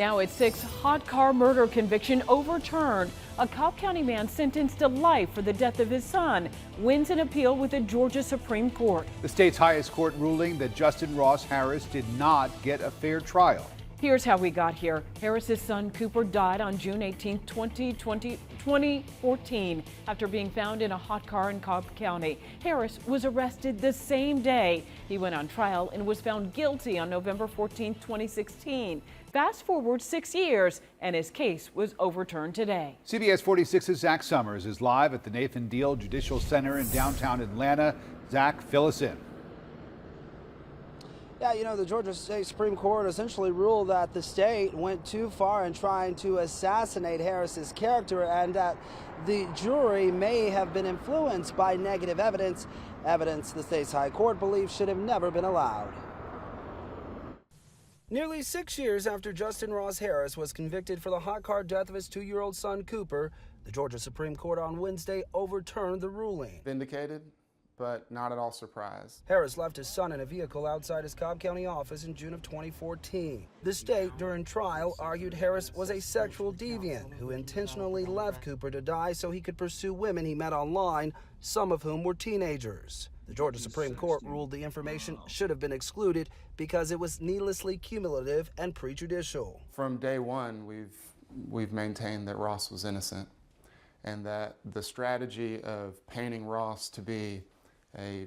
Now at 6, hot car murder conviction overturned. A Cobb County man sentenced to life for the death of his son wins an appeal with the Georgia Supreme Court. The state's highest court ruling that Justin Ross Harris did not get a fair trial. Here's how we got here. Harris's son Cooper died on June 18, 2014 after being found in a hot car in Cobb County. Harris was arrested the same day. He went on trial and was found guilty on November 14, 2016. Fast forward 6 years and his case was overturned today. CBS 46's Zach Summers is live at the Nathan Deal Judicial Center in downtown Atlanta. Zach, fill us in. Yeah, you know, the Georgia State Supreme Court essentially ruled that the state went too far in trying to assassinate Harris's character and that the jury may have been influenced by negative evidence the state's high court believes should have never been allowed. Nearly 6 years after Justin Ross Harris was convicted for the hot car death of his 2-year-old son Cooper, the Georgia Supreme Court on Wednesday overturned the ruling. Vindicated, but not at all surprised. Harris left his son in a vehicle outside his Cobb County office in June of 2014. The state, during trial, argued Harris was a sexual deviant who intentionally left Cooper to die so he could pursue women he met online, some of whom were teenagers. The Georgia Supreme Court ruled the information should have been excluded because it was needlessly cumulative and prejudicial. From day one, we've maintained that Ross was innocent and that the strategy of painting Ross to be a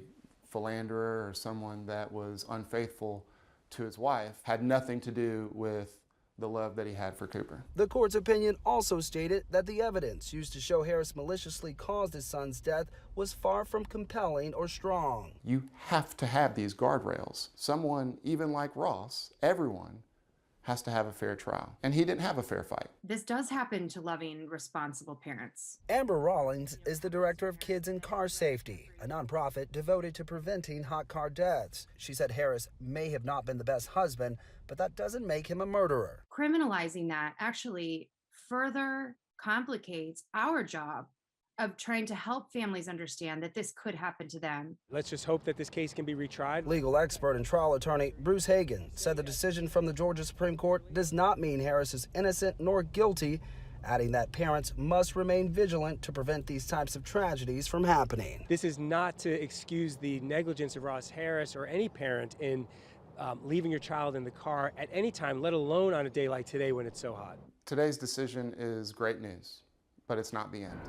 philanderer or someone that was unfaithful to his wife had nothing to do with the love that he had for Cooper. The court's opinion also stated that the evidence used to show Harris maliciously caused his son's death was far from compelling or strong. You have to have these guardrails. Someone, even like Ross, everyone has to have a fair trial. And he didn't have a fair fight. This does happen to loving, responsible parents. Amber Rawlings is the director of Kids and Car Safety, a nonprofit devoted to preventing hot car deaths. She said Harris may have not been the best husband, but that doesn't make him a murderer. Criminalizing that actually further complicates our job of trying to help families understand that this could happen to them. Let's just hope that this case can be retried. Legal expert and trial attorney Bruce Hagan said the decision from the Georgia Supreme Court does not mean Harris is innocent nor guilty, adding that parents must remain vigilant to prevent these types of tragedies from happening. This is not to excuse the negligence of Ross Harris or any parent in leaving your child in the car at any time, let alone on a day like today when it's so hot. Today's decision is great news, but it's not the end.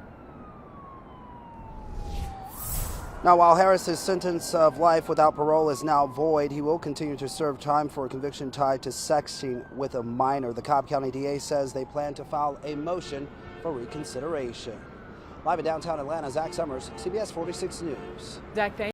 Now, while Harris's sentence of life without parole is now void, he will continue to serve time for a conviction tied to sexting with a minor. The Cobb County DA says they plan to file a motion for reconsideration. Live in downtown Atlanta, Zach Summers, CBS 46 News. Zach, thank